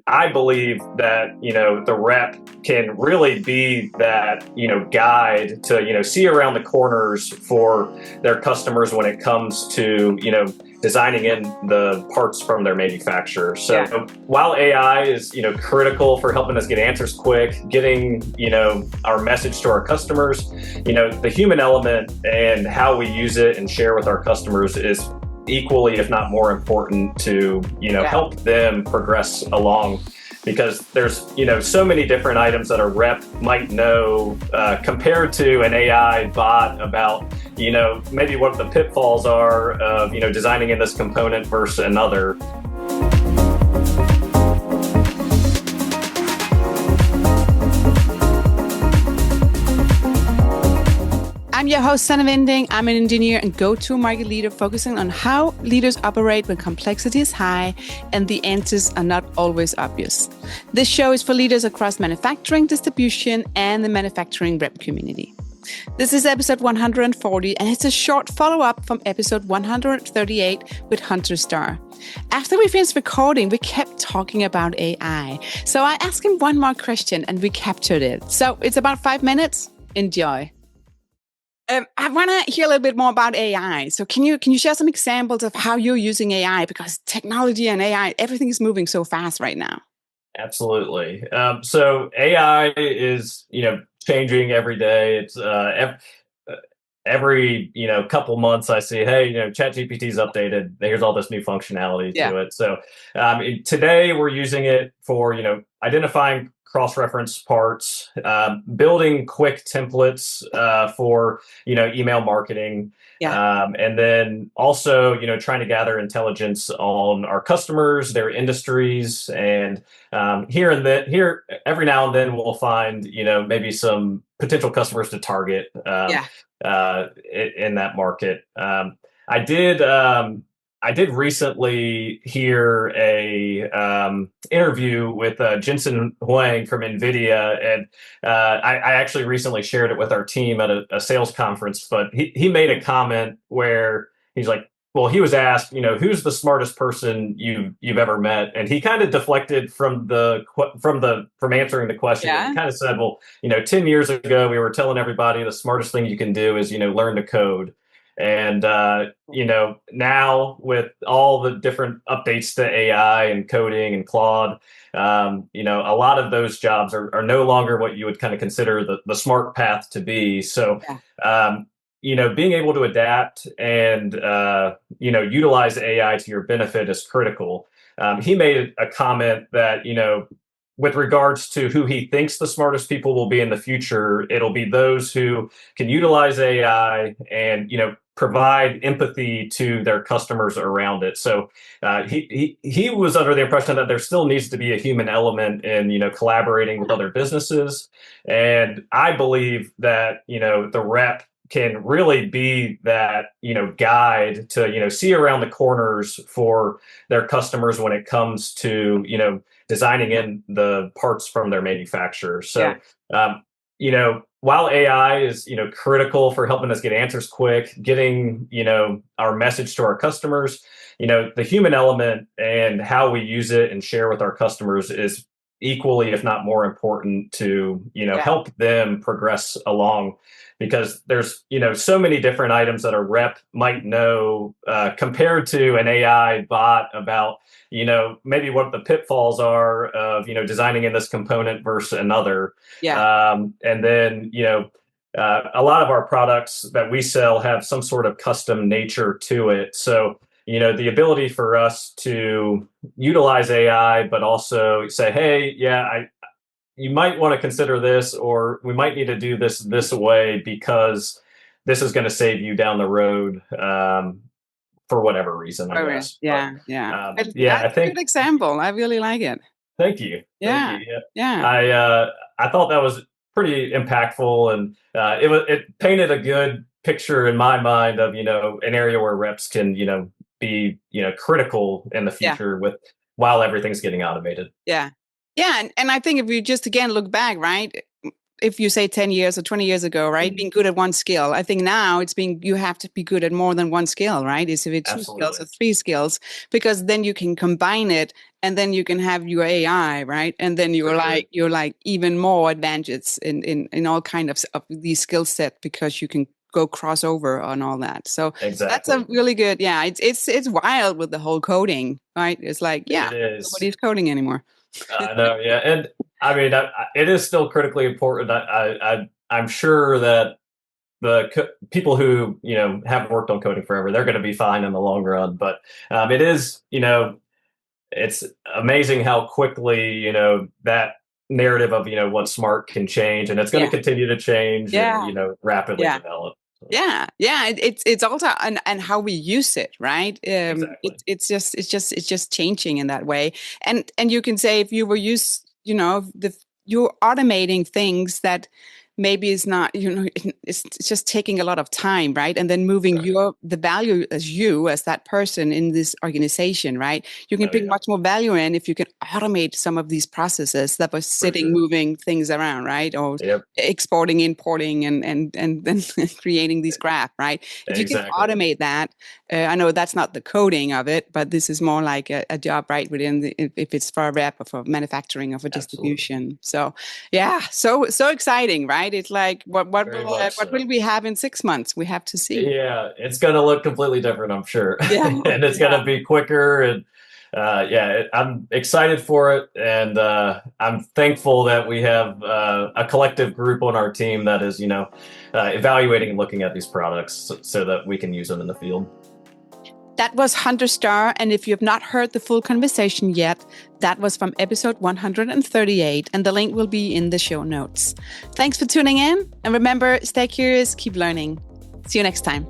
I believe that, the rep can really be that, guide to, see around the corners for their customers when it comes to, designing in the parts from their manufacturer. So Yeah. while AI is, critical for helping us get answers quick, getting, our message to our customers, the human element and how we use it and share with our customers is equally, if not more important to, Yeah. help them progress along, because there's, so many different items that a rep might know compared to an AI bot about, maybe what the pitfalls are of, designing in this component versus another. I'm your host, Sanna Vending. I'm an engineer and go-to-market leader focusing on how leaders operate when complexity is high and the answers are not always obvious. This show is for leaders across manufacturing, distribution, and the manufacturing rep community. This is episode 140, and it's a short follow-up from episode 138 with Hunter Starr. After we finished recording, we kept talking about AI. So I asked him one more question, and we captured it. So it's about 5 minutes. Enjoy. I want to hear a little bit more about AI. So can you share some examples of how you're using AI? Because technology and AI, everything is moving so fast right now. Absolutely. So AI is, changing every day. It's every couple months I see, hey, ChatGPT's updated. Here's all this new functionality to it. So today we're using it for identifying cross-reference parts, building quick templates for email marketing, and then also trying to gather intelligence on our customers, their industries, and here every now and then we'll find maybe some potential customers to target in that market. I did. I did recently hear a interview with Jensen Huang from NVIDIA, and I actually recently shared it with our team at a sales conference. But he made a comment where he's like, well, he was asked, who's the smartest person you've ever met, and he kind of deflected from answering the question. Yeah. He kind of said, well, 10 years ago we were telling everybody the smartest thing you can do is learn to code. And, now with all the different updates to AI and coding and Claude, a lot of those jobs are no longer what you would kind of consider the smart path to be. So, being able to adapt and, utilize AI to your benefit is critical. He made a comment that, with regards to who he thinks the smartest people will be in the future, it'll be those who can utilize AI and, provide empathy to their customers around it. So he was under the impression that there still needs to be a human element in, collaborating with other businesses. And I believe that, the rep can really be that, guide to, see around the corners for their customers when it comes to, designing in the parts from their manufacturer. So, while AI is, critical for helping us get answers quick, getting, our message to our customers, the human element and how we use it and share with our customers is equally, if not more important to, help them progress along, because there's, so many different items that a rep might know compared to an AI bot about, maybe what the pitfalls are of, designing in this component versus another. And then, a lot of our products that we sell have some sort of custom nature to it. So, the ability for us to utilize AI, but also say, hey, you might want to consider this, or we might need to do this way because this is going to save you down the road for whatever reason, I guess. That's I think a good example. I really like it. Thank you. Yeah. Thank you. Yeah. I thought that was pretty impactful, and it painted a good picture in my mind of an area where reps can be critical in the future while everything's getting automated. Yeah. And I think if we just again look back, right? If you say 10 years or 20 years ago, right, being good at one skill, I think now you have to be good at more than one skill, right? Is it two skills or three skills? Because then you can combine it and then you can have your AI, right? And then For sure. you're like even more advantages in all kind of these skill set because you can go crossover on all that. So that's a Exactly. really good, yeah. It's wild with the whole coding, right? It's like, yeah, It is. nobody's coding anymore. I know, yeah, and I mean, it is still critically important. I'm sure that people who haven't worked on coding forever, they're going to be fine in the long run. But it is, it's amazing how quickly that narrative of what's smart can change, and it's going to Yeah, continue to change and yeah, rapidly yeah. develop. So, Yeah, yeah, it's also and how we use it, right? exactly. It's just changing in that way, and you can say if you were used, you're automating things that maybe is not, it's just taking a lot of time, right? And then moving Right. the value as you as that person in this organization, right? You can Oh bring yeah, much more value in if you can automate some of these processes that were for sitting, sure. moving things around, right? Or Yep. exporting, importing, and then creating these graph, right? If you can Exactly. automate that, I know that's not the coding of it, but this is more like a job, right? Within if it's for a rep or for manufacturing or for Absolutely. distribution. So, yeah, so exciting, right? It's like Very much what so. will we have in 6 months? We have to see. Yeah, it's going to look completely different, I'm sure. Yeah, And it's going yeah. to be quicker. And yeah, I'm excited for it. And I'm thankful that we have a collective group on our team that is, evaluating and looking at these products so that we can use them in the field. That was Hunter Starr. And if you have not heard the full conversation yet, that was from episode 138. And the link will be in the show notes. Thanks for tuning in. And remember, stay curious, keep learning. See you next time.